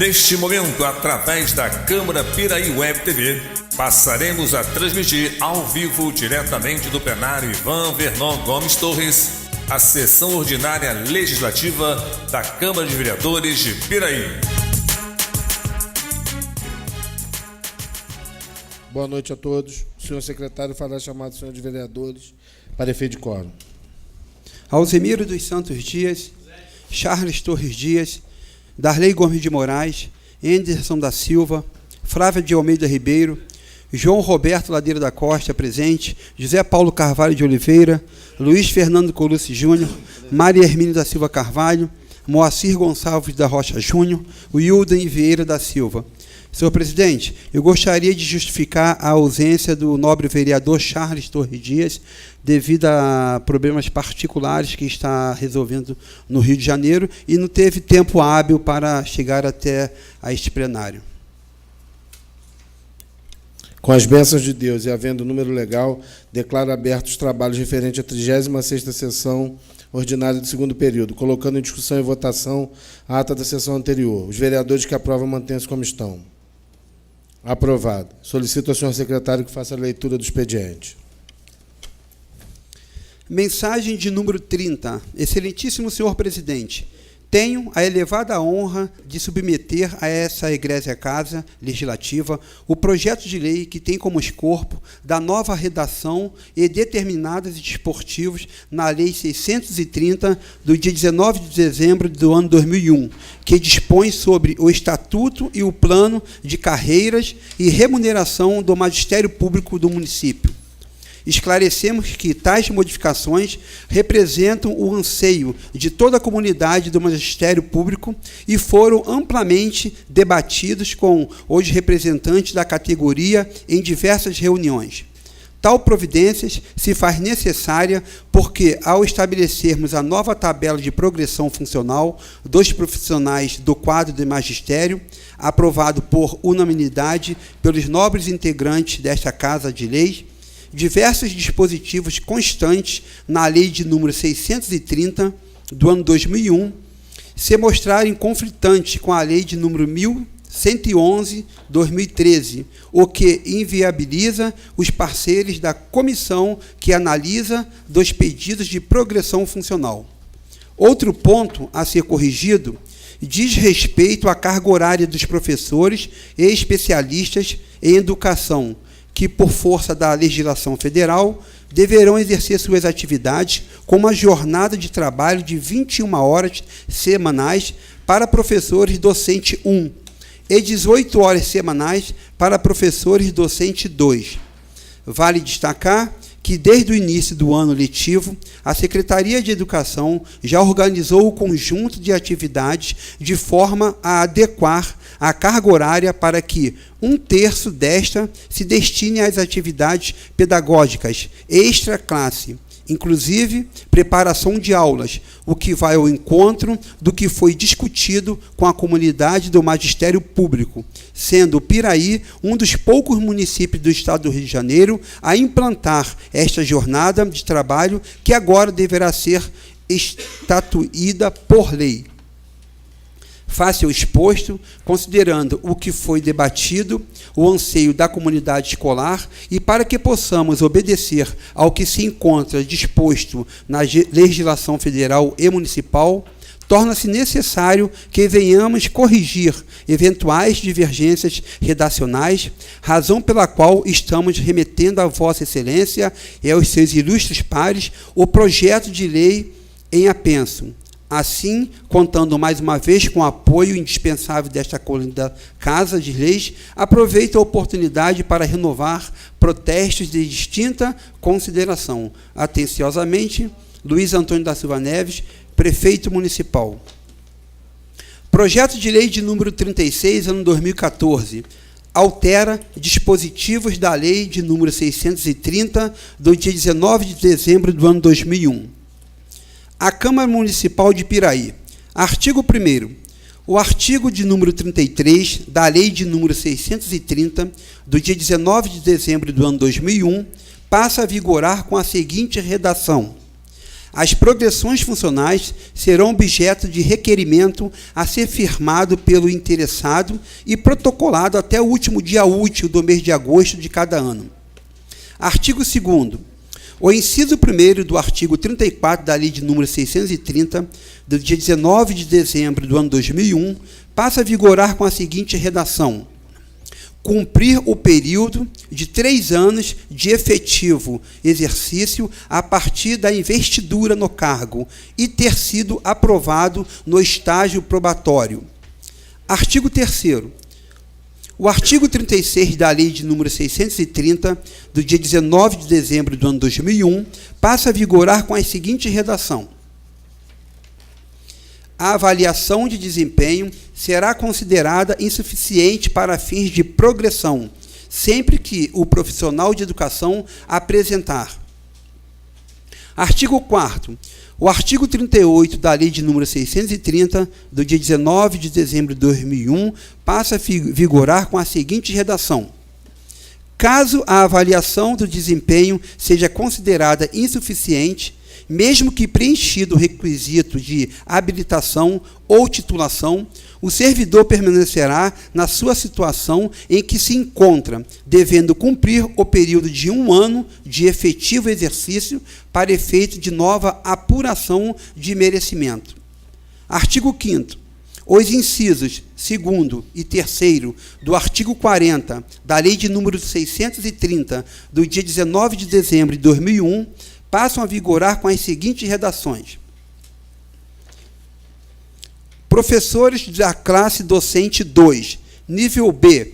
Neste momento, através da Câmara Piraí Web TV, passaremos a transmitir ao vivo, diretamente do plenário Ivan Vernon Gomes Torres, a sessão ordinária legislativa da Câmara de Vereadores de Piraí. Boa noite a todos. O senhor secretário fará chamado do senhor de vereadores para efeito de quórum. Alzemiro dos Santos Dias, Charles Torres Dias, Darley Gomes de Moraes, Anderson da Silva, Flávia de Almeida Ribeiro, João Roberto Ladeira da Costa, presente, José Paulo Carvalho de Oliveira, Luiz Fernando Colucci Júnior, Maria Hermínio da Silva Carvalho, Moacir Gonçalves da Rocha Júnior, Wilden Vieira da Silva. Senhor presidente, eu gostaria de justificar a ausência do nobre vereador Charles Torres Dias, devido a problemas particulares que está resolvendo no Rio de Janeiro e não teve tempo hábil para chegar até a este plenário. Com as bênçãos de Deus e havendo número legal, declaro abertos os trabalhos referentes à 36ª sessão ordinária do segundo período, colocando em discussão e votação a ata da sessão anterior. Os vereadores que aprovam mantenham-se como estão. Aprovado. Solicito ao senhor secretário que faça a leitura do expediente. Mensagem de número 30. Excelentíssimo senhor presidente, tenho a elevada honra de submeter a essa egrégia Casa Legislativa o projeto de lei que tem como escopo da nova redação e determinados dispositivos na Lei 630, do dia 19 de dezembro do ano 2001, que dispõe sobre o Estatuto e o Plano de Carreiras e Remuneração do Magistério Público do município. Esclarecemos que tais modificações representam o anseio de toda a comunidade do Magistério Público e foram amplamente debatidos com os representantes da categoria em diversas reuniões. Tal providência se faz necessária porque, ao estabelecermos a nova tabela de progressão funcional dos profissionais do quadro de magistério, aprovado por unanimidade pelos nobres integrantes desta Casa de Leis, diversos dispositivos constantes na Lei de número 630, do ano 2001, se mostrarem conflitantes com a Lei de número 1111, 2013, o que inviabiliza os parceiros da comissão que analisa dos pedidos de progressão funcional. Outro ponto a ser corrigido diz respeito à carga horária dos professores e especialistas em educação, que, por força da legislação federal, deverão exercer suas atividades com uma jornada de trabalho de 21 horas semanais para professores docente 1 e 18 horas semanais para professores docente 2. Vale destacar que, desde o início do ano letivo, a Secretaria de Educação já organizou o conjunto de atividades de forma a adequar a carga horária para que 1/3 desta se destine às atividades pedagógicas extra-classe, inclusive preparação de aulas, o que vai ao encontro do que foi discutido com a comunidade do Magistério Público, sendo o Piraí um dos poucos municípios do estado do Rio de Janeiro a implantar esta jornada de trabalho, que agora deverá ser estatuída por lei. Face ao exposto, considerando o que foi debatido, o anseio da comunidade escolar e para que possamos obedecer ao que se encontra disposto na legislação federal e municipal, torna-se necessário que venhamos corrigir eventuais divergências redacionais, razão pela qual estamos remetendo a Vossa Excelência e aos seus ilustres pares o projeto de lei em apenso. Assim, contando mais uma vez com o apoio indispensável desta Casa de Leis, aproveito a oportunidade para renovar protestos de distinta consideração. Atenciosamente, Luiz Antônio da Silva Neves, Prefeito Municipal. Projeto de Lei de número 36, ano 2014, altera dispositivos da Lei de número 630, do dia 19 de dezembro do ano 2001. A Câmara Municipal de Piraí. Artigo 1º. O artigo de número 33 da Lei de número 630, do dia 19 de dezembro do ano 2001, passa a vigorar com a seguinte redação: As progressões funcionais serão objeto de requerimento a ser firmado pelo interessado e protocolado até o último dia útil do mês de agosto de cada ano. Artigo 2º. O inciso 1º do artigo 34 da Lei de número 630, do dia 19 de dezembro do ano 2001, passa a vigorar com a seguinte redação: cumprir o período de 3 anos de efetivo exercício a partir da investidura no cargo e ter sido aprovado no estágio probatório. Artigo 3º. O artigo 36 da Lei de número 630, do dia 19 de dezembro do ano 2001, passa a vigorar com a seguinte redação: a avaliação de desempenho será considerada insuficiente para fins de progressão, sempre que o profissional de educação apresentar. Artigo 4º. O artigo 38 da Lei de número 630, do dia 19 de dezembro de 2001, passa a vigorar com a seguinte redação: caso a avaliação do desempenho seja considerada insuficiente, mesmo que preenchido o requisito de habilitação ou titulação, o servidor permanecerá na sua situação em que se encontra, devendo cumprir o período de 1 ano de efetivo exercício para efeito de nova apuração de merecimento. Artigo 5º. Os incisos 2º e 3º do artigo 40 da Lei de número 630, do dia 19 de dezembro de 2001, passam a vigorar com as seguintes redações: professores da classe docente 2, nível B,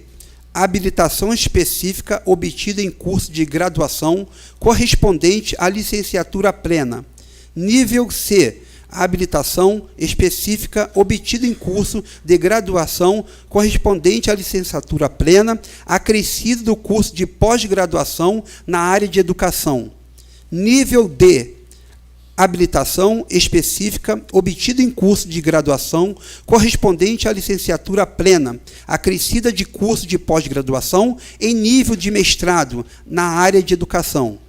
habilitação específica obtida em curso de graduação correspondente à licenciatura plena. Nível C, habilitação específica obtida em curso de graduação correspondente à licenciatura plena, acrescido do curso de pós-graduação na área de educação. Nível D, habilitação específica obtida em curso de graduação correspondente à licenciatura plena, acrescida de curso de pós-graduação em nível de mestrado na área de educação.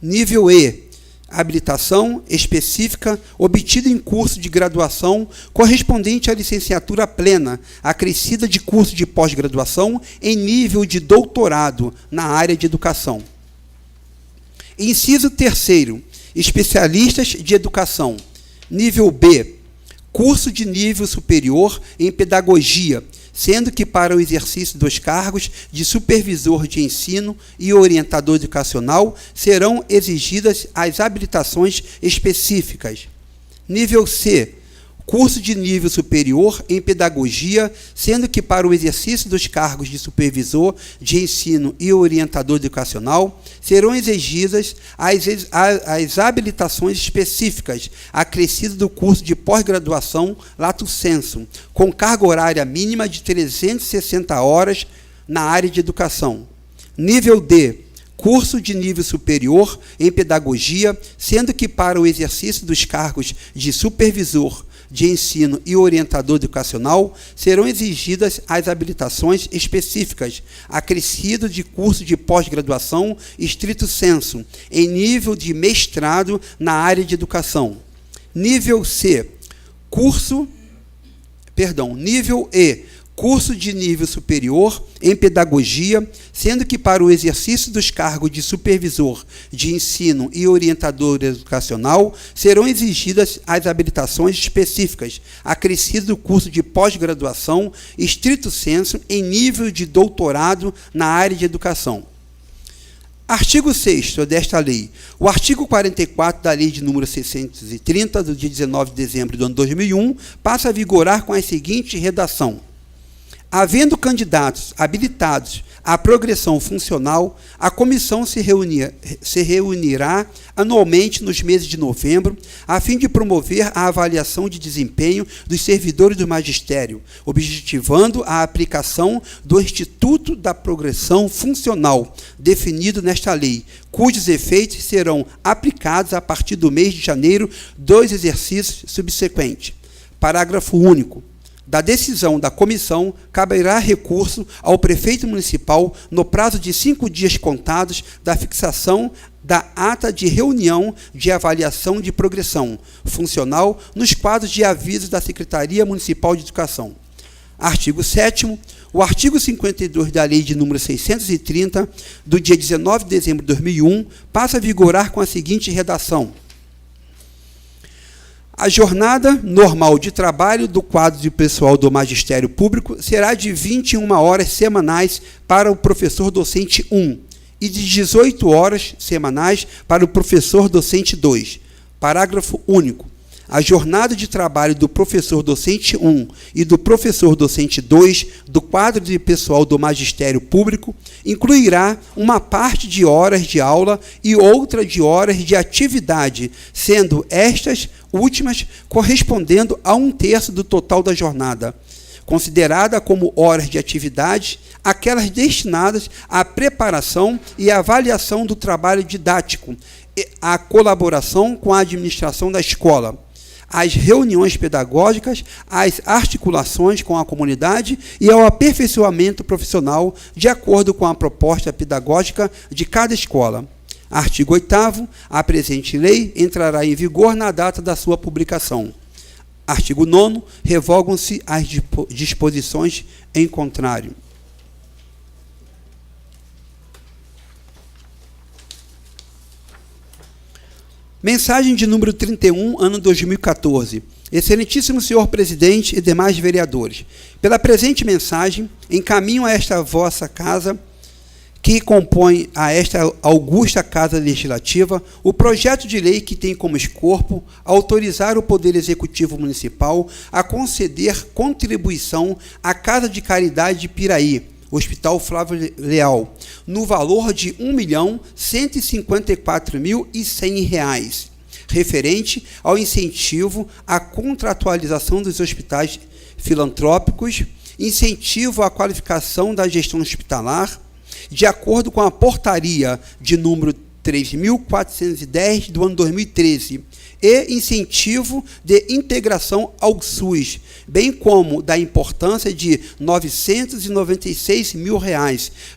Nível E, habilitação específica obtida em curso de graduação correspondente à licenciatura plena, acrescida de curso de pós-graduação em nível de doutorado na área de educação. Inciso 3º. Especialistas de educação. Nível B. Curso de nível superior em pedagogia, sendo que para o exercício dos cargos de supervisor de ensino e orientador educacional serão exigidas as habilitações específicas. Nível C. Curso de nível superior em pedagogia, sendo que para o exercício dos cargos de supervisor de ensino e orientador educacional serão exigidas as habilitações específicas, acrescido do curso de pós-graduação lato sensu, com carga horária mínima de 360 horas na área de educação. Nível D. Curso de nível superior em pedagogia, sendo que para o exercício dos cargos de supervisor de ensino e orientador educacional serão exigidas as habilitações específicas, acrescido de curso de pós-graduação estrito sensu, em nível de mestrado na área de educação. Nível C. Nível E. Curso de nível superior em pedagogia, sendo que para o exercício dos cargos de supervisor de ensino e orientador educacional serão exigidas as habilitações específicas, acrescido do curso de pós-graduação estrito sensu em nível de doutorado na área de educação. Artigo 6º desta lei. O artigo 44 da Lei de número 630, do dia 19 de dezembro do ano 2001, passa a vigorar com a seguinte redação: havendo candidatos habilitados à progressão funcional, a comissão se reunirá anualmente nos meses de novembro, a fim de promover a avaliação de desempenho dos servidores do magistério, objetivando a aplicação do Instituto da Progressão Funcional, definido nesta lei, cujos efeitos serão aplicados a partir do mês de janeiro dos exercícios subsequentes. Parágrafo único. da decisão da comissão, caberá recurso ao prefeito municipal no prazo de 5 dias contados da fixação da ata de reunião de avaliação de progressão funcional nos quadros de avisos da Secretaria Municipal de Educação. Artigo 7º. O artigo 52 da Lei de número 630, do dia 19 de dezembro de 2001, passa a vigorar com a seguinte redação: a jornada normal de trabalho do quadro de pessoal do Magistério Público será de 21 horas semanais para o professor docente 1 e de 18 horas semanais para o professor docente 2. Parágrafo único. A jornada de trabalho do professor docente 1 e do professor docente 2 do quadro de pessoal do Magistério Público incluirá uma parte de horas de aula e outra de horas de atividade, sendo estas últimas correspondendo a 1/3 do total da jornada, considerada como horas de atividade aquelas destinadas à preparação e avaliação do trabalho didático, à colaboração com a administração da escola, às reuniões pedagógicas, às articulações com a comunidade e ao aperfeiçoamento profissional de acordo com a proposta pedagógica de cada escola. Artigo 8º. A presente lei entrará em vigor na data da sua publicação. Artigo 9º. Revogam-se as disposições em contrário. Mensagem de número 31, ano 2014. Excelentíssimo senhor presidente e demais vereadores, pela presente mensagem, encaminho a esta vossa casa, que compõe a esta augusta Casa Legislativa, o projeto de lei que tem como escopo autorizar o Poder Executivo Municipal a conceder contribuição à Casa de Caridade de Piraí, Hospital Flávio Leal, no valor de R$ 1.154.100, referente ao incentivo à contratualização dos hospitais filantrópicos, incentivo à qualificação da gestão hospitalar, de acordo com a portaria de número 3.410 do ano 2013, e incentivo de integração ao SUS, bem como da importância de R$ 996 mil,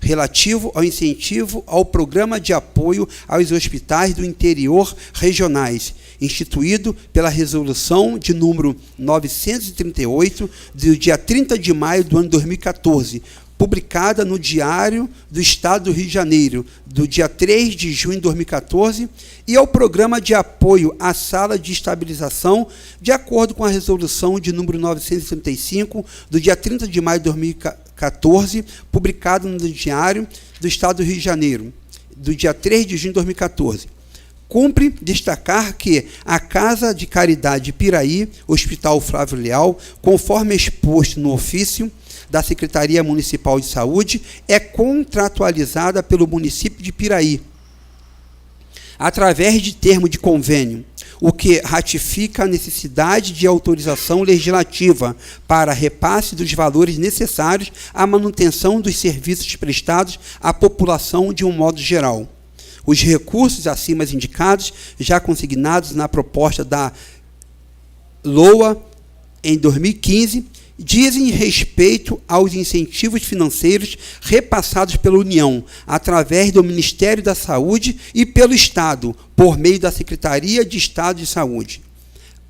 relativo ao incentivo ao Programa de Apoio aos Hospitais do Interior Regionais, instituído pela Resolução de número 938, do dia 30 de maio do ano 2014, publicada no Diário do Estado do Rio de Janeiro, do dia 3 de junho de 2014, e ao Programa de Apoio à Sala de Estabilização, de acordo com a Resolução de número 935, do dia 30 de maio de 2014, publicado no Diário do Estado do Rio de Janeiro, do dia 3 de junho de 2014. Cumpre destacar que a Casa de Caridade Piraí, Hospital Flávio Leal, conforme exposto no ofício da Secretaria Municipal de Saúde, é contratualizada pelo município de Piraí, através de termo de convênio, o que ratifica a necessidade de autorização legislativa para repasse dos valores necessários à manutenção dos serviços prestados à população de um modo geral. Os recursos acima indicados, já consignados na proposta da LOA em 2015, dizem respeito aos incentivos financeiros repassados pela União, através do Ministério da Saúde e pelo Estado, por meio da Secretaria de Estado de Saúde.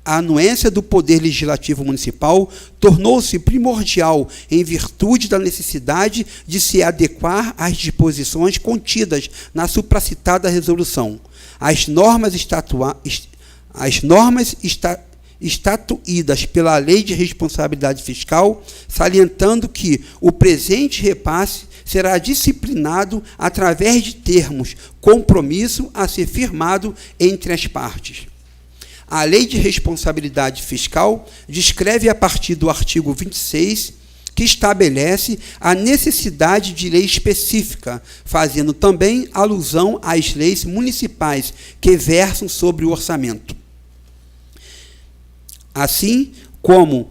A anuência do Poder Legislativo Municipal tornou-se primordial em virtude da necessidade de se adequar às disposições contidas na supracitada resolução. As normas estatuídas pela Lei de Responsabilidade Fiscal, salientando que o presente repasse será disciplinado através de termos, compromisso a ser firmado entre as partes. A Lei de Responsabilidade Fiscal descreve a partir do artigo 26, que estabelece a necessidade de lei específica, fazendo também alusão às leis municipais que versam sobre o orçamento. Assim como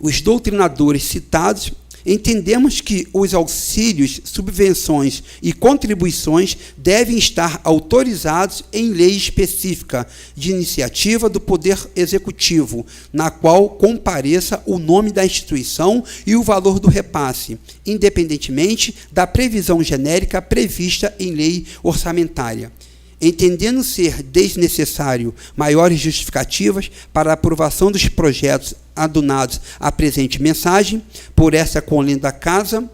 os doutrinadores citados Entendemos que os auxílios, subvenções e contribuições devem estar autorizados em lei específica de iniciativa do Poder Executivo, na qual compareça o nome da instituição e o valor do repasse, independentemente da previsão genérica prevista em lei orçamentária. Entendendo ser desnecessário maiores justificativas para a aprovação dos projetos adunados à presente mensagem, por essa conlenda casa,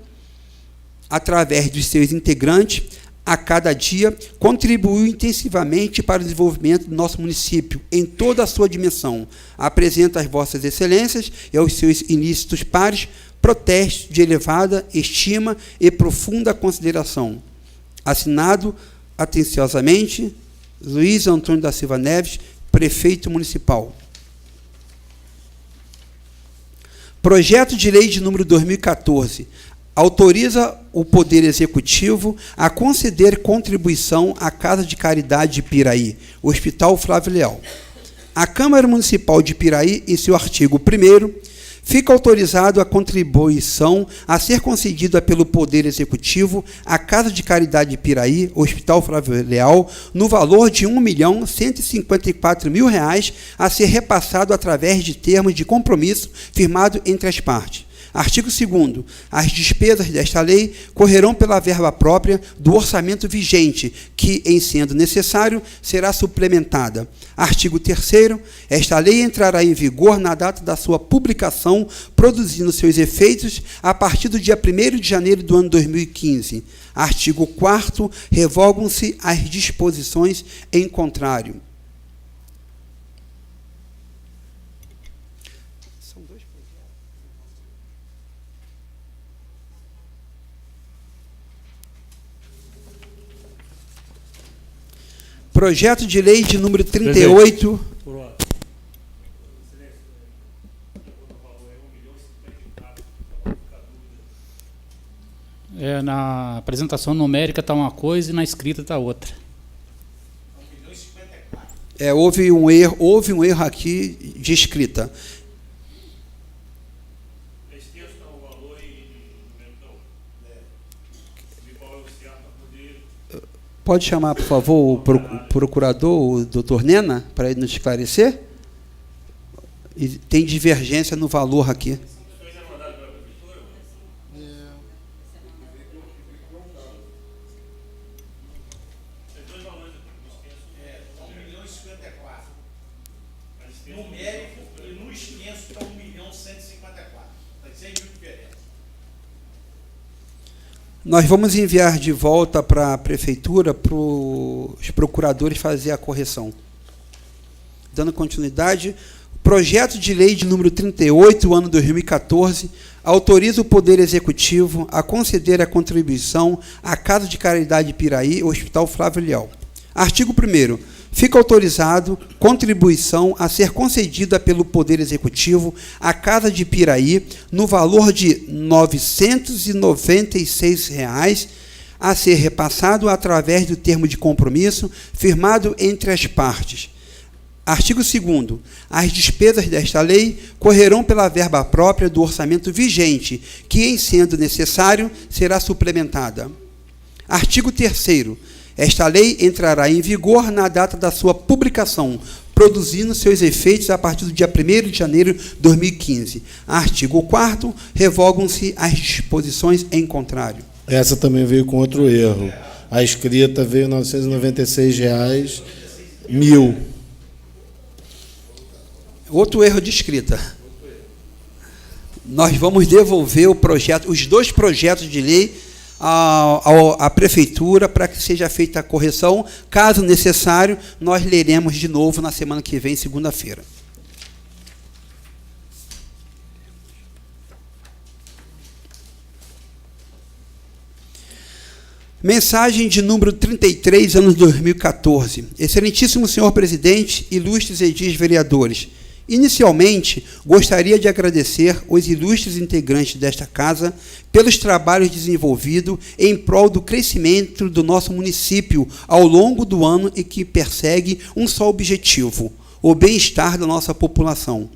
através dos seus integrantes, a cada dia, contribuiu intensivamente para o desenvolvimento do nosso município, em toda a sua dimensão. Apresento às vossas excelências e aos seus ilícitos pares protestos de elevada estima e profunda consideração. Assinado atenciosamente, Luiz Antônio da Silva Neves, Prefeito Municipal. Projeto de Lei de número 2014 autoriza o Poder Executivo a conceder contribuição à Casa de Caridade de Piraí, Hospital Flávio Leal. A Câmara Municipal de Piraí, em seu artigo 1º, fica autorizado a contribuição a ser concedida pelo Poder Executivo à Casa de Caridade de Piraí, Hospital Flávio Leal, no valor de R$ 1.154.000, a ser repassado através de termos de compromisso firmado entre as partes. Artigo 2º. As despesas desta lei correrão pela verba própria do orçamento vigente, que, em sendo necessário, será suplementada. Artigo 3º. Esta lei entrará em vigor na data da sua publicação, produzindo seus efeitos a partir do dia 1º de janeiro do ano 2015. Artigo 4º. Revogam-se as disposições em contrário. Projeto de Lei de número 38. Na apresentação numérica está uma coisa e na escrita está outra. Houve um erro aqui de escrita. Pode chamar, por favor, o procurador, o doutor Nena, para ele nos esclarecer? E tem divergência no valor aqui. Numérico e no extenso está 1.154.000. Vai ser diferença. Nós vamos enviar de volta para a prefeitura para os procuradores fazer a correção. Dando continuidade, o projeto de lei de número 38, ano 2014, autoriza o Poder Executivo a conceder a contribuição à Casa de Caridade de Piraí, Hospital Flávio Leal. Artigo 1º. Fica autorizado contribuição a ser concedida pelo Poder Executivo à Casa de Piraí no valor de R$ 996, a ser repassado através do termo de compromisso firmado entre as partes. Artigo 2º. As despesas desta lei correrão pela verba própria do orçamento vigente, que, em sendo necessário, será suplementada. Artigo 3º. Esta lei entrará em vigor na data da sua publicação, produzindo seus efeitos a partir do dia 1º de janeiro de 2015. Artigo 4º. Revogam-se as disposições em contrário. Essa também veio com outro erro. A escrita veio R$ 996, 1.000. Outro erro de escrita. Nós vamos devolver os dois projetos de lei à prefeitura para que seja feita a correção. Caso necessário, nós leremos de novo na semana que vem, segunda-feira. Mensagem de número 33, ano 2014. Excelentíssimo senhor presidente, ilustres edis vereadores, inicialmente, gostaria de agradecer os ilustres integrantes desta casa pelos trabalhos desenvolvidos em prol do crescimento do nosso município ao longo do ano e que persegue um só objetivo, o bem-estar da nossa população.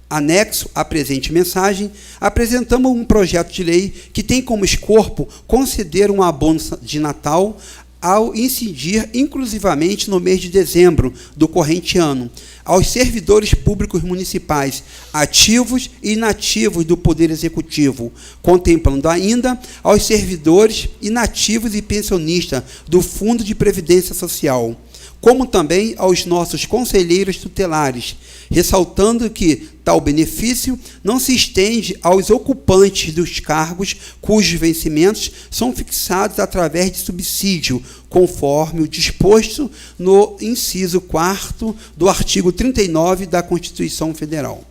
Anexo à presente mensagem, apresentamos um projeto de lei que tem como escopo conceder um abono de Natal ao incidir inclusivamente no mês de dezembro do corrente ano, aos servidores públicos municipais ativos e inativos do Poder Executivo, contemplando ainda aos servidores inativos e pensionistas do Fundo de Previdência Social, como também aos nossos conselheiros tutelares, ressaltando que tal benefício não se estende aos ocupantes dos cargos cujos vencimentos são fixados através de subsídio, conforme o disposto no inciso 4º do artigo 39 da Constituição Federal.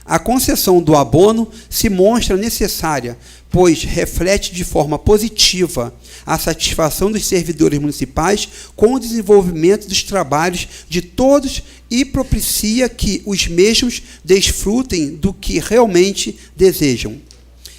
A concessão do abono se mostra necessária, pois reflete de forma positiva a satisfação dos servidores municipais com o desenvolvimento dos trabalhos de todos e propicia que os mesmos desfrutem do que realmente desejam.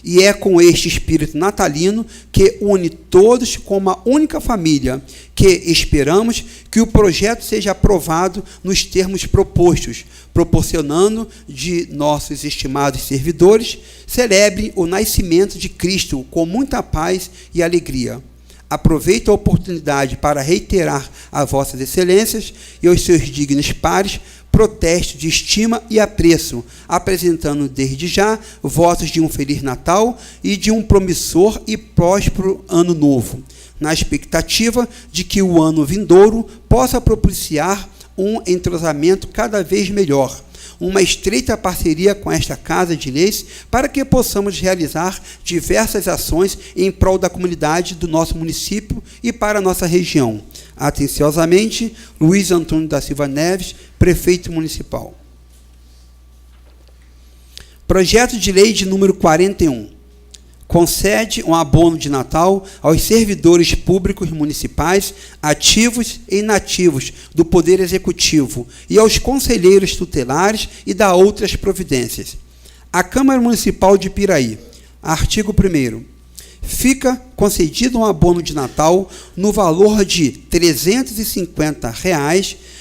E é com este espírito natalino que une todos como uma única família que esperamos que o projeto seja aprovado nos termos propostos, proporcionando de nossos estimados servidores celebrem o nascimento de Cristo com muita paz e alegria. Aproveito a oportunidade para reiterar a vossas excelências e aos seus dignos pares protesto de estima e apreço, apresentando desde já votos de um Feliz Natal e de um promissor e próspero Ano Novo, na expectativa de que o ano vindouro possa propiciar um entrosamento cada vez melhor, uma estreita parceria com esta Casa de Leis para que possamos realizar diversas ações em prol da comunidade do nosso município e para a nossa região. Atenciosamente, Luiz Antônio da Silva Neves, Prefeito Municipal. Projeto de Lei de número 41. Concede um abono de Natal aos servidores públicos municipais ativos e inativos do Poder Executivo e aos conselheiros tutelares e dá outras providências. A Câmara Municipal de Piraí, artigo 1º, fica concedido um abono de Natal no valor de R$ 350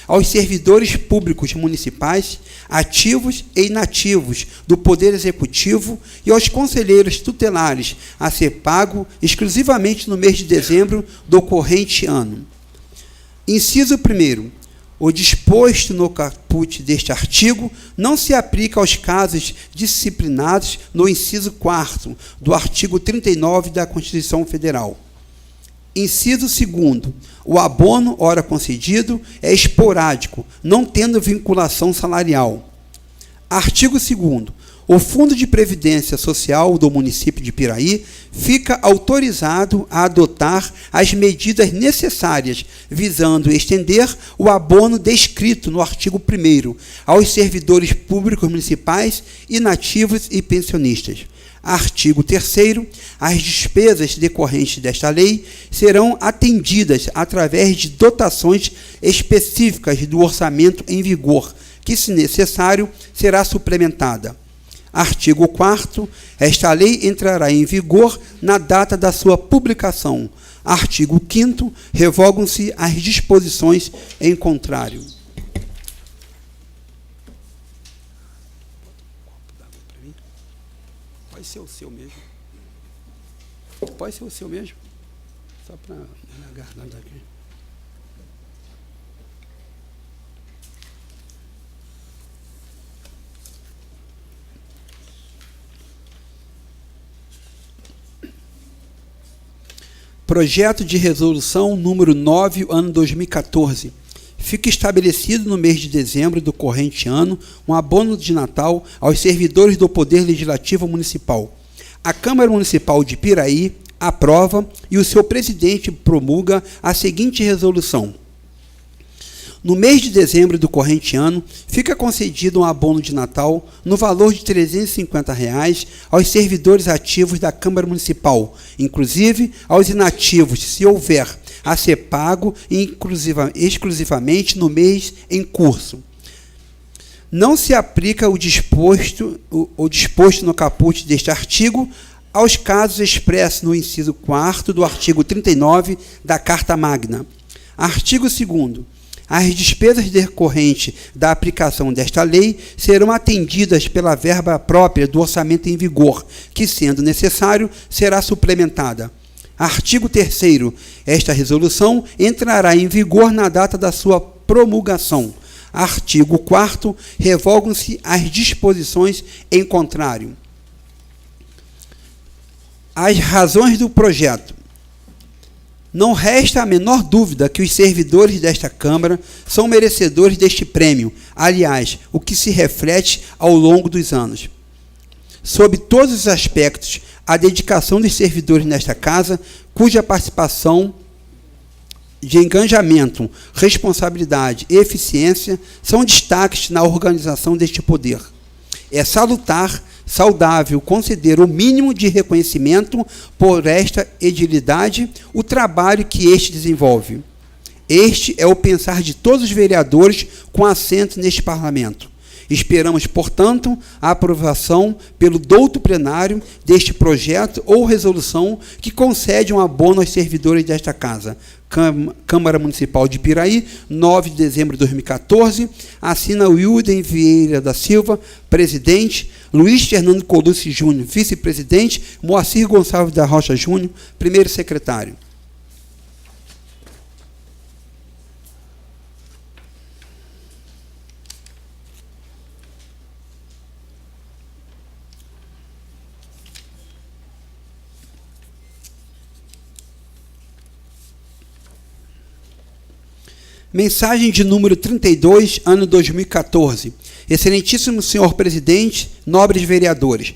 aos servidores públicos municipais ativos e inativos do Poder Executivo e aos conselheiros tutelares a ser pago exclusivamente no mês de dezembro do corrente ano. Inciso 1º. O disposto no caput deste artigo não se aplica aos casos disciplinados no inciso 4º do artigo 39 da Constituição Federal. Inciso 2º. O abono, ora concedido, é esporádico, não tendo vinculação salarial. Artigo 2º. O Fundo de Previdência Social do município de Piraí fica autorizado a adotar as medidas necessárias, visando estender o abono descrito no artigo 1º aos servidores públicos municipais, inativos e pensionistas. Artigo 3º. As despesas decorrentes desta lei serão atendidas através de dotações específicas do orçamento em vigor, que, se necessário, será suplementada. Artigo 4º. Esta lei entrará em vigor na data da sua publicação. Artigo 5º. Revogam-se as disposições em contrário. Pode ser o seu mesmo. Pode ser o seu mesmo. Só para na garganta aqui. Projeto de Resolução número 9, ano 2014. Fica estabelecido no mês de dezembro do corrente ano um abono de Natal aos servidores do Poder Legislativo Municipal. A Câmara Municipal de Piraí aprova e o seu presidente promulga a seguinte resolução. No mês de dezembro do corrente ano, fica concedido um abono de Natal no valor de R$ 350 aos servidores ativos da Câmara Municipal, inclusive aos inativos, se houver, a ser pago exclusivamente no mês em curso. Não se aplica o disposto no caput deste artigo aos casos expressos no inciso 4º do artigo 39 da Carta Magna. Artigo 2º. As despesas decorrentes da aplicação desta lei serão atendidas pela verba própria do orçamento em vigor, que, sendo necessário, será suplementada. Artigo 3º. Esta resolução entrará em vigor na data da sua promulgação. Artigo 4º. Revogam-se as disposições em contrário. As razões do projeto. Não resta a menor dúvida que os servidores desta Câmara são merecedores deste prêmio, aliás, o que se reflete ao longo dos anos. Sob todos os aspectos, a dedicação dos servidores nesta Casa, cuja participação de engajamento, responsabilidade e eficiência são destaques na organização deste poder. É salutar, saudável, conceder o mínimo de reconhecimento por esta edilidade, o trabalho que este desenvolve. Este é o pensar de todos os vereadores com assento neste Parlamento. Esperamos, portanto, a aprovação pelo douto plenário deste projeto ou resolução que concede um abono aos servidores desta Casa. Câmara Municipal de Piraí, 9 de dezembro de 2014, assina Wilden Vieira da Silva, presidente, Luiz Fernando Colucci Júnior, vice-presidente, Moacir Gonçalves da Rocha Júnior, primeiro secretário. Mensagem de número 32, ano 2014. Excelentíssimo senhor presidente, nobres vereadores,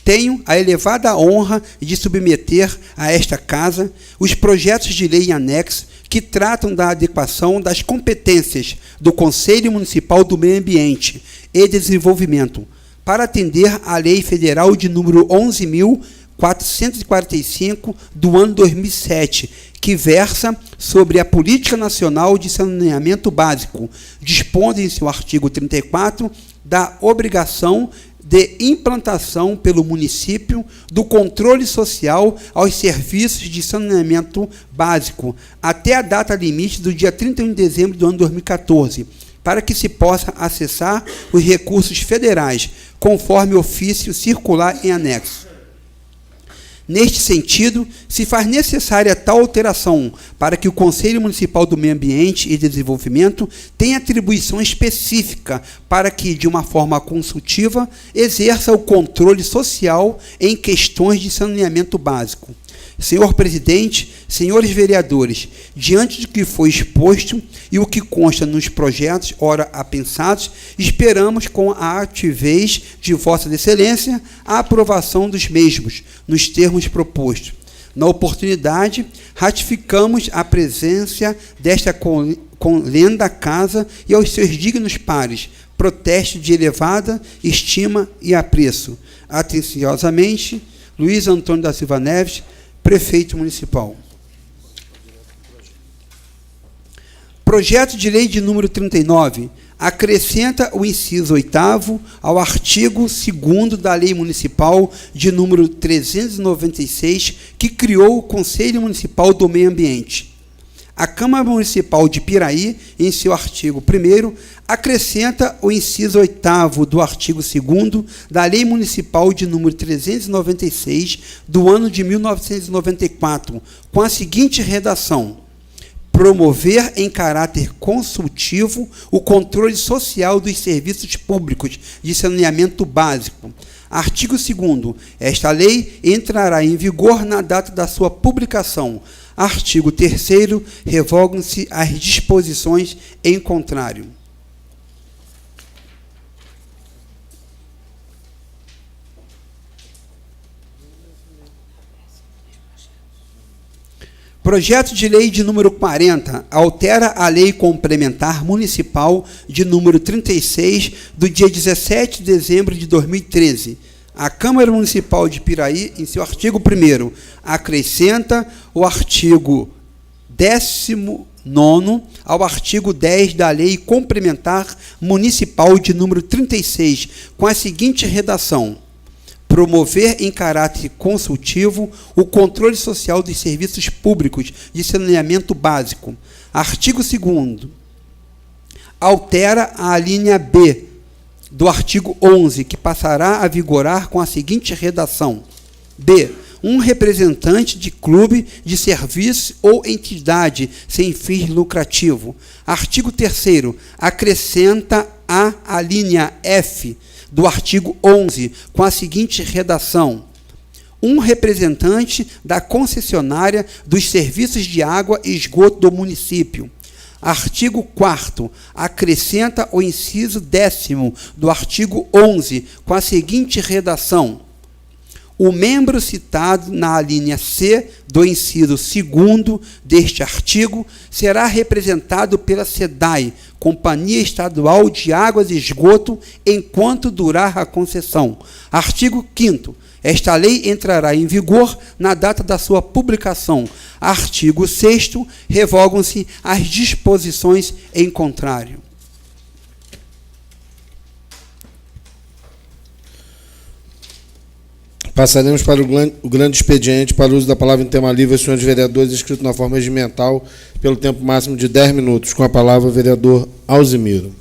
tenho a elevada honra de submeter a esta Casa os projetos de lei em anexo que tratam da adequação das competências do Conselho Municipal do Meio Ambiente e Desenvolvimento para atender à Lei Federal de número 11.445 do ano 2007, que versa sobre a Política Nacional de Saneamento Básico, dispondo em seu artigo 34 da obrigação de implantação pelo município do controle social aos serviços de saneamento básico até a data limite do dia 31 de dezembro do ano 2014, para que se possa acessar os recursos federais, conforme ofício circular em anexo. Neste sentido, se faz necessária tal alteração para que o Conselho Municipal do Meio Ambiente e Desenvolvimento tenha atribuição específica para que, de uma forma consultiva, exerça o controle social em questões de saneamento básico. Senhor presidente, senhores vereadores, diante do que foi exposto e o que consta nos projetos ora apensados, esperamos com a ativez de Vossa Excelência a aprovação dos mesmos, nos termos propostos. Na oportunidade, ratificamos a presença desta colenda Casa e aos seus dignos pares, protesto de elevada estima e apreço. Atenciosamente, Luiz Antônio da Silva Neves, Prefeito Municipal. Projeto de Lei de número 39 acrescenta o inciso 8º ao artigo 2º da Lei Municipal de número 396, que criou o Conselho Municipal do Meio Ambiente. A Câmara Municipal de Piraí, em seu artigo 1º, acrescenta o inciso 8º do artigo 2º da Lei Municipal de número 396, do ano de 1994, com a seguinte redação: promover em caráter consultivo o controle social dos serviços públicos de saneamento básico. Artigo 2º. Esta lei entrará em vigor na data da sua publicação. Artigo 3º. Revogam-se as disposições em contrário. Projeto de Lei de número 40 altera a Lei Complementar Municipal de número 36, do dia 17 de dezembro de 2013. A Câmara Municipal de Piraí, em seu artigo 1º, acrescenta o artigo 19º ao artigo 10 da Lei Complementar Municipal de número 36, com a seguinte redação: promover em caráter consultivo o controle social dos serviços públicos de saneamento básico. Artigo 2º. altera a alínea B do artigo 11, que passará a vigorar com a seguinte redação: B. Um representante de clube de serviço ou entidade sem fins lucrativo. Artigo 3º. Acrescenta a alínea F do artigo 11 com a seguinte redação: um representante da concessionária dos serviços de água e esgoto do município. Artigo 4º. Acrescenta o inciso 10º do artigo 11 com a seguinte redação: o membro citado na alínea C do inciso 2º deste artigo será representado pela SEDAI, Companhia Estadual de Águas e Esgoto, enquanto durar a concessão. Artigo 5º. Esta lei entrará em vigor na data da sua publicação. Artigo 6º. Revogam-se as disposições em contrário. Passaremos para o grande expediente para o uso da palavra em tema livre aos senhores vereadores, escrito na forma regimental, pelo tempo máximo de 10 minutos. Com a palavra, o vereador Alzimiro.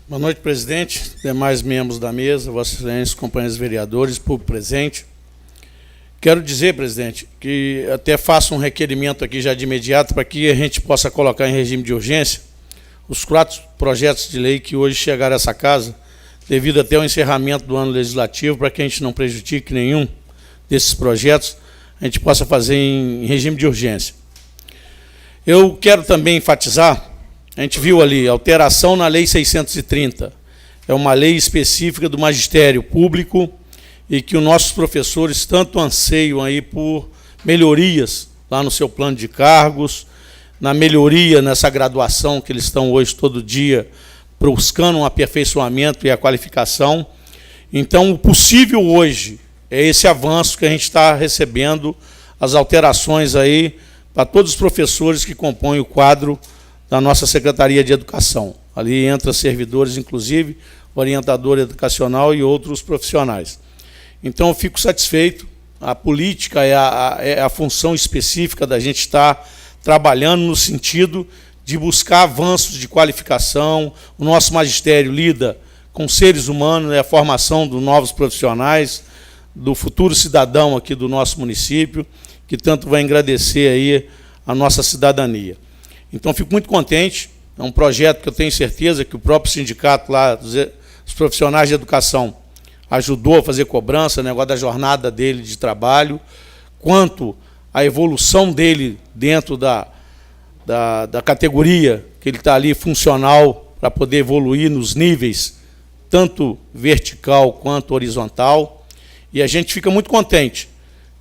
Boa noite, presidente, demais membros da mesa, vossas excelências, companheiros vereadores, público presente. Quero dizer, presidente, que até faço um requerimento aqui já de imediato para que a gente possa colocar em regime de urgência os 4 projetos de lei que hoje chegaram a essa casa, devido até ao encerramento do ano legislativo, para que a gente não prejudique nenhum desses projetos, a gente possa fazer em regime de urgência. Eu quero também enfatizar, a gente viu ali, alteração na Lei 630, é uma lei específica do magistério público e que os nossos professores tanto anseiam aí por melhorias lá no seu plano de cargos, na melhoria nessa graduação que eles estão hoje todo dia buscando um aperfeiçoamento e a qualificação. Então, o possível hoje é esse avanço que a gente está recebendo, as alterações aí para todos os professores que compõem o quadro da nossa Secretaria de Educação. Ali entra servidores, inclusive, orientador educacional e outros profissionais. Então, eu fico satisfeito. A política é a função específica da gente estar trabalhando no sentido de buscar avanços de qualificação. O nosso magistério lida com seres humanos, a formação de novos profissionais, do futuro cidadão aqui do nosso município, que tanto vai engrandecer aí a nossa cidadania. Então, fico muito contente. É um projeto que eu tenho certeza que o próprio sindicato lá, os profissionais de educação, ajudou a fazer cobrança, o negócio da jornada dele de trabalho, quanto a evolução dele dentro da categoria que ele está ali funcional para poder evoluir nos níveis, tanto vertical quanto horizontal. E a gente fica muito contente.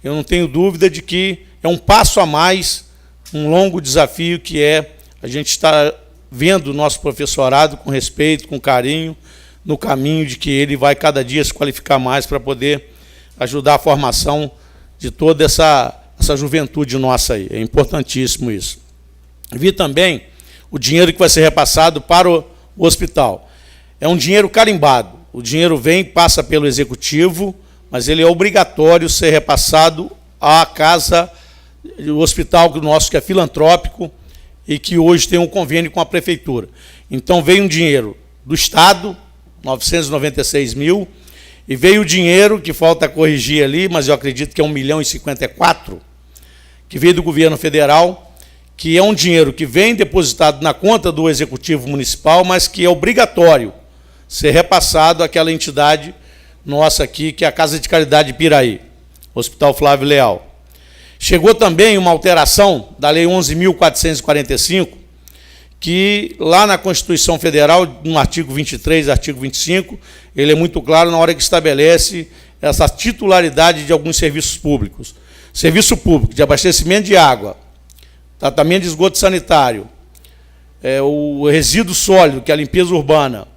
Eu não tenho dúvida de que é um passo a mais, um longo desafio que é a gente estar vendo o nosso professorado com respeito, com carinho, no caminho de que ele vai cada dia se qualificar mais para poder ajudar a formação de toda essa juventude nossa aí. É importantíssimo isso. Vi também o dinheiro que vai ser repassado para o hospital. É um dinheiro carimbado. O dinheiro vem, passa pelo executivo, mas ele é obrigatório ser repassado à casa, o hospital nosso que é filantrópico e que hoje tem um convênio com a prefeitura. Então veio um dinheiro do Estado, 996 mil, e veio o dinheiro, que falta corrigir ali, mas eu acredito que é 1.054.000, que veio do governo federal, que é um dinheiro que vem depositado na conta do Executivo Municipal, mas que é obrigatório ser repassado àquela entidade nossa aqui, que é a Casa de Caridade Piraí, Hospital Flávio Leal. Chegou também uma alteração da Lei 11.445, que lá na Constituição Federal, no artigo 23, artigo 25, ele é muito claro na hora que estabelece essa titularidade de alguns serviços públicos. Serviço público de abastecimento de água, tratamento de esgoto sanitário, o resíduo sólido, que é a limpeza urbana,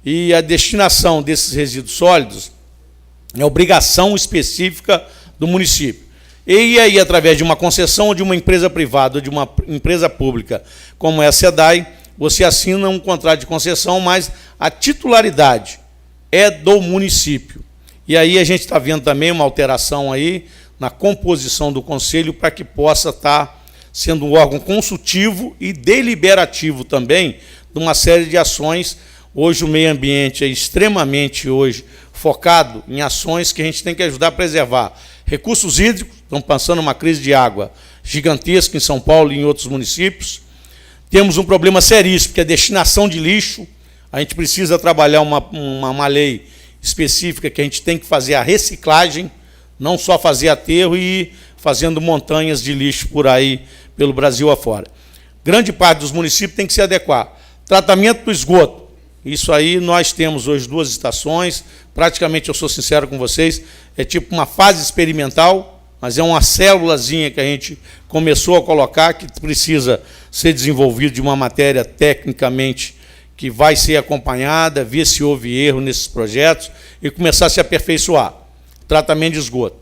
e a destinação desses resíduos sólidos é obrigação específica do município. E aí, através de uma concessão ou de uma empresa privada ou de uma empresa pública, como é a SEDAI, você assina um contrato de concessão, mas a titularidade é do município. E aí a gente está vendo também uma alteração aí na composição do conselho para que possa estar sendo um órgão consultivo e deliberativo também de uma série de ações. Hoje o meio ambiente é extremamente hoje focado em ações que a gente tem que ajudar a preservar. Recursos hídricos, estamos passando uma crise de água gigantesca em São Paulo e em outros municípios. Temos um problema seríssimo, que é a destinação de lixo. A gente precisa trabalhar uma lei específica que a gente tem que fazer a reciclagem, não só fazer aterro e ir fazendo montanhas de lixo por aí, pelo Brasil afora. Grande parte dos municípios tem que se adequar. Tratamento do esgoto. Isso aí nós temos hoje 2 estações, praticamente, eu sou sincero com vocês, é tipo uma fase experimental, mas é uma célulazinha que a gente começou a colocar, que precisa ser desenvolvido de uma matéria tecnicamente que vai ser acompanhada, ver se houve erro nesses projetos e começar a se aperfeiçoar. Tratamento de esgoto.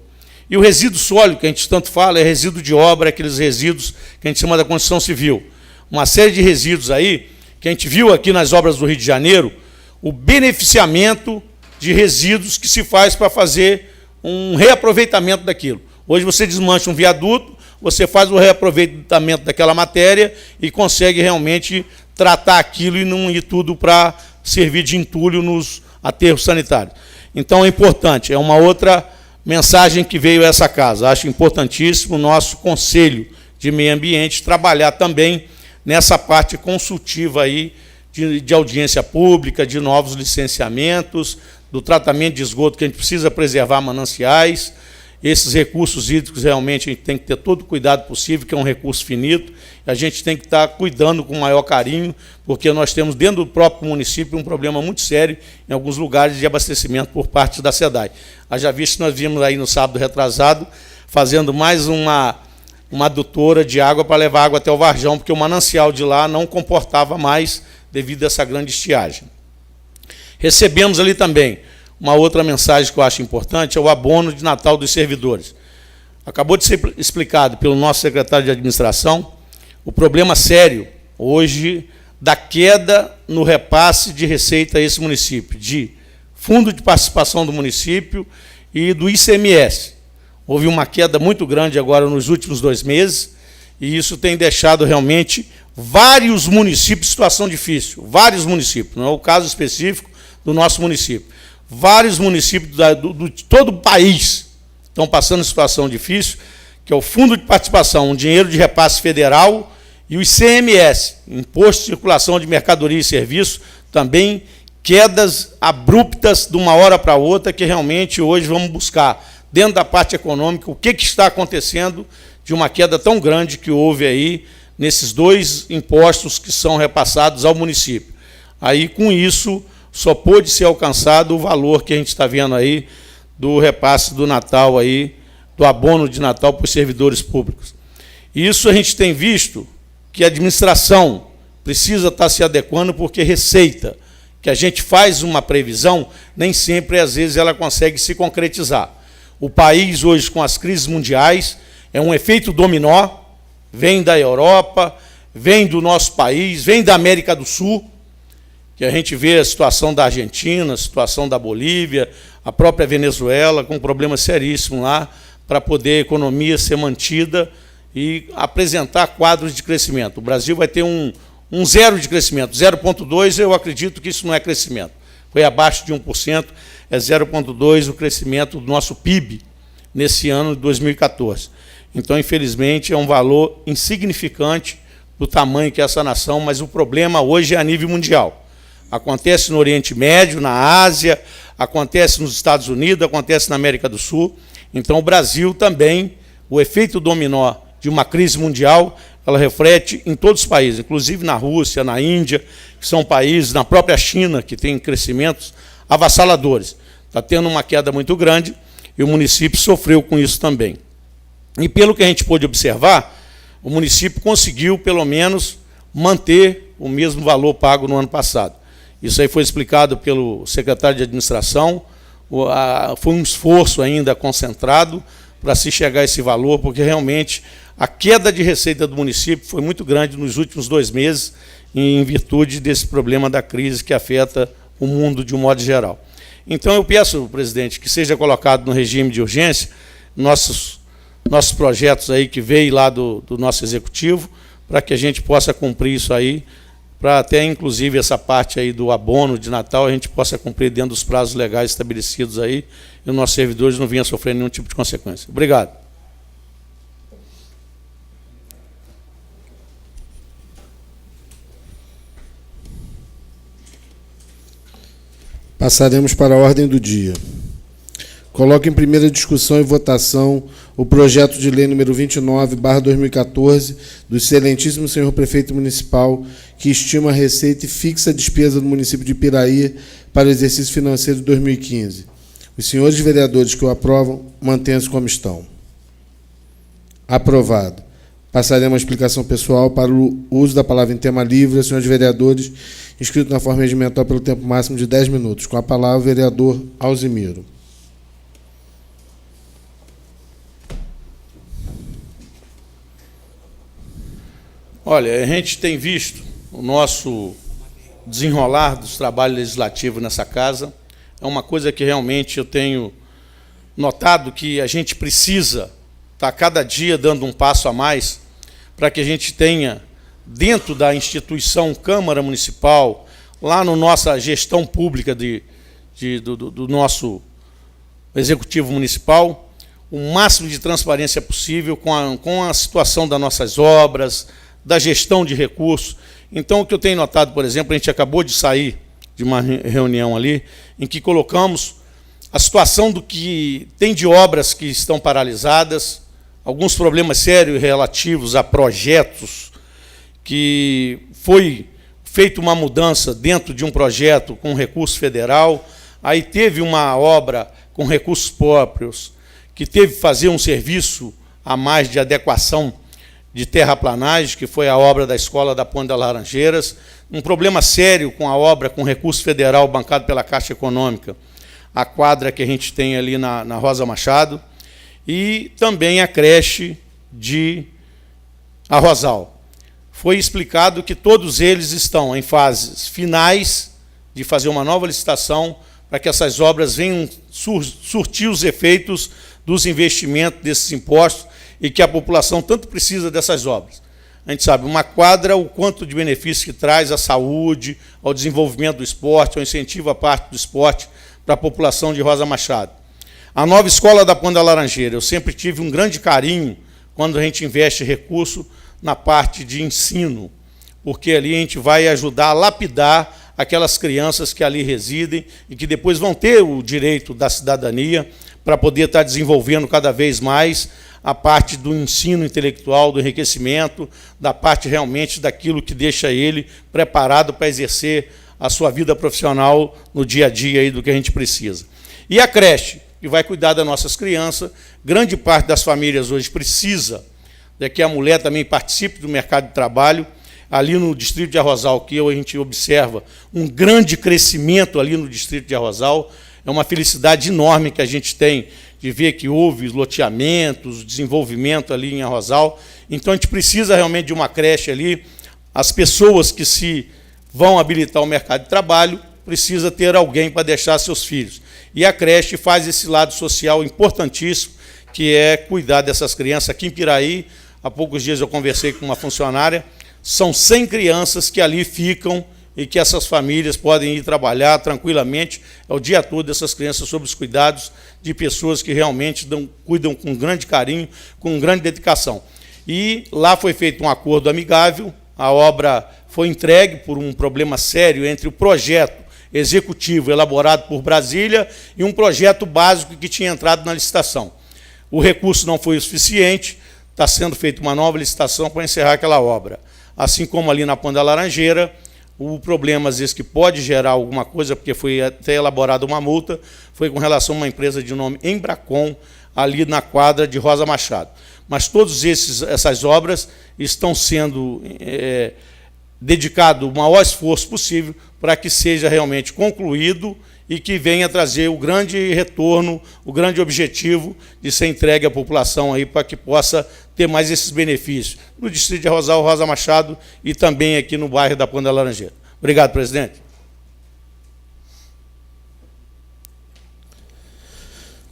E o resíduo sólido, que a gente tanto fala, é resíduo de obra, aqueles resíduos que a gente chama da construção civil. Uma série de resíduos aí, que a gente viu aqui nas obras do Rio de Janeiro, o beneficiamento de resíduos que se faz para fazer um reaproveitamento daquilo. Hoje você desmancha um viaduto, você faz o reaproveitamento daquela matéria e consegue realmente tratar aquilo e não ir tudo para servir de entulho nos aterros sanitários. Então é importante, é uma outra mensagem que veio a essa casa. Acho importantíssimo o nosso Conselho de Meio Ambiente trabalhar também nessa parte consultiva aí de audiência pública, de novos licenciamentos, do tratamento de esgoto, que a gente precisa preservar mananciais. Esses recursos hídricos, realmente, a gente tem que ter todo o cuidado possível, que é um recurso finito, a gente tem que estar cuidando com o maior carinho, porque nós temos, dentro do próprio município, um problema muito sério em alguns lugares de abastecimento por parte da SEDAI. Haja visto que nós vimos aí no sábado retrasado, fazendo mais uma adutora de água para levar água até o Varjão, porque o manancial de lá não comportava mais devido a essa grande estiagem. Recebemos ali também uma outra mensagem que eu acho importante, é o abono de Natal dos servidores. Acabou de ser explicado pelo nosso secretário de administração o problema sério, hoje, da queda no repasse de receita a esse município, de fundo de participação do município e do ICMS. Houve uma queda muito grande agora nos últimos 2 meses, e isso tem deixado realmente vários municípios em situação difícil, vários municípios, não é o caso específico do nosso município. Vários municípios de todo o país estão passando situação difícil, que é o Fundo de Participação, um dinheiro de repasse federal, e o ICMS, Imposto de Circulação de Mercadoria e Serviço, também quedas abruptas de uma hora para outra, que realmente hoje vamos buscar, dentro da parte econômica, o que está acontecendo de uma queda tão grande que houve aí nesses 2 impostos que são repassados ao município. Aí, com isso, só pôde ser alcançado o valor que a gente está vendo aí do repasse do Natal, aí, do abono de Natal para os servidores públicos. Isso a gente tem visto que a administração precisa estar se adequando, porque receita, que a gente faz uma previsão, nem sempre, às vezes, ela consegue se concretizar. O país, hoje, com as crises mundiais, é um efeito dominó, vem da Europa, vem do nosso país, vem da América do Sul, que a gente vê a situação da Argentina, a situação da Bolívia, a própria Venezuela, com um problema seríssimo lá, para poder a economia ser mantida e apresentar quadros de crescimento. O Brasil vai ter um zero de crescimento, 0,2%, eu acredito que isso não é crescimento. Foi abaixo de 1%, é 0,2% o crescimento do nosso PIB nesse ano de 2014. Então, infelizmente, é um valor insignificante do tamanho que é essa nação, mas o problema hoje é a nível mundial. Acontece no Oriente Médio, na Ásia, acontece nos Estados Unidos, acontece na América do Sul. Então, o Brasil também, o efeito dominó de uma crise mundial, ela reflete em todos os países, inclusive na Rússia, na Índia, que são países, na própria China, que tem crescimentos avassaladores. Está tendo uma queda muito grande e o município sofreu com isso também. E pelo que a gente pôde observar, o município conseguiu, pelo menos, manter o mesmo valor pago no ano passado. Isso aí foi explicado pelo secretário de administração, foi um esforço ainda concentrado para se chegar a esse valor, porque realmente a queda de receita do município foi muito grande nos últimos 2 meses, em virtude desse problema da crise que afeta o mundo de um modo geral. Então, eu peço, presidente, que seja colocado no regime de urgência nossos nossos projetos aí que veio lá do nosso executivo, para que a gente possa cumprir isso aí, para até, inclusive, essa parte aí do abono de Natal, a gente possa cumprir dentro dos prazos legais estabelecidos aí, e os nossos servidores não venham a sofrer nenhum tipo de consequência. Obrigado. Passaremos para a ordem do dia. Coloco em primeira discussão e votação o projeto de lei número 29/2014 do excelentíssimo senhor prefeito municipal, que estima a receita e fixa a despesa do município de Piraí para o exercício financeiro de 2015. Os senhores vereadores que o aprovam, mantenham-se como estão. Aprovado. Passaremos à explicação pessoal para o uso da palavra em tema livre aos senhores vereadores, inscritos na forma regimental pelo tempo máximo de 10 minutos. Com a palavra, o vereador Alzimiro. Olha, a gente tem visto o nosso desenrolar dos trabalhos legislativos nessa casa. É uma coisa que realmente eu tenho notado que a gente precisa estar cada dia dando um passo a mais para que a gente tenha, dentro da instituição Câmara Municipal, lá na nossa gestão pública do nosso Executivo Municipal, o máximo de transparência possível com a situação das nossas obras, da gestão de recursos. Então, o que eu tenho notado, por exemplo, a gente acabou de sair de uma reunião ali, em que colocamos a situação do que tem de obras que estão paralisadas, alguns problemas sérios relativos a projetos, que foi feita uma mudança dentro de um projeto com recurso federal, aí teve uma obra com recursos próprios, que teve que fazer um serviço a mais de adequação de terraplanagem, que foi a obra da Escola da Ponte das Laranjeiras, um problema sério com a obra com recurso federal bancado pela Caixa Econômica, a quadra que a gente tem ali na Rosa Machado, e também a creche de Arrozal. Foi explicado que todos eles estão em fases finais de fazer uma nova licitação para que essas obras venham surtir os efeitos dos investimentos desses impostos e que a população tanto precisa dessas obras. A gente sabe, uma quadra, o quanto de benefício que traz à saúde, ao desenvolvimento do esporte, ao incentivo à parte do esporte para a população de Rosa Machado. A nova Escola da Ponte da Laranjeira, eu sempre tive um grande carinho quando a gente investe recurso na parte de ensino, porque ali a gente vai ajudar a lapidar aquelas crianças que ali residem e que depois vão ter o direito da cidadania para poder estar desenvolvendo cada vez mais a parte do ensino intelectual, do enriquecimento, da parte realmente daquilo que deixa ele preparado para exercer a sua vida profissional no dia a dia aí do que a gente precisa. E a creche, que vai cuidar das nossas crianças, grande parte das famílias hoje precisa de que a mulher também participe do mercado de trabalho. Ali no distrito de Arrozal, que a gente observa um grande crescimento ali no distrito de Arrozal, é uma felicidade enorme que a gente tem de ver que houve loteamentos, desenvolvimento ali em Arrozal. Então, a gente precisa realmente de uma creche ali. As pessoas que se vão habilitar o mercado de trabalho precisa ter alguém para deixar seus filhos. E a creche faz esse lado social importantíssimo, que é cuidar dessas crianças. Aqui em Piraí, há poucos dias eu conversei com uma funcionária, são 100 crianças que ali ficam e que essas famílias podem ir trabalhar tranquilamente o dia todo, dessas crianças sob os cuidados de pessoas que realmente cuidam com grande carinho, com grande dedicação. E lá foi feito um acordo amigável, a obra foi entregue por um problema sério entre o projeto executivo elaborado por Brasília e um projeto básico que tinha entrado na licitação. O recurso não foi o suficiente, está sendo feita uma nova licitação para encerrar aquela obra. Assim como ali na Ponte da Laranjeira, o problema, às vezes, que pode gerar alguma coisa, porque foi até elaborada uma multa, foi com relação a uma empresa de nome Embracon, ali na quadra de Rosa Machado. Mas todas essas obras estão sendo dedicado o maior esforço possível para que seja realmente concluído e que venha trazer o grande retorno, o grande objetivo de ser entregue à população aí para que possa ter mais esses benefícios no distrito de Arrozal, Rosa Machado e também aqui no bairro da Ponte da Laranjeira. Obrigado, presidente.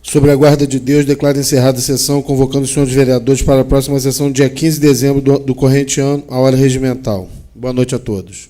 Sobre a guarda de Deus, declaro encerrada a sessão, convocando os senhores vereadores para a próxima sessão, dia 15 de dezembro do corrente ano, à hora regimental. Boa noite a todos.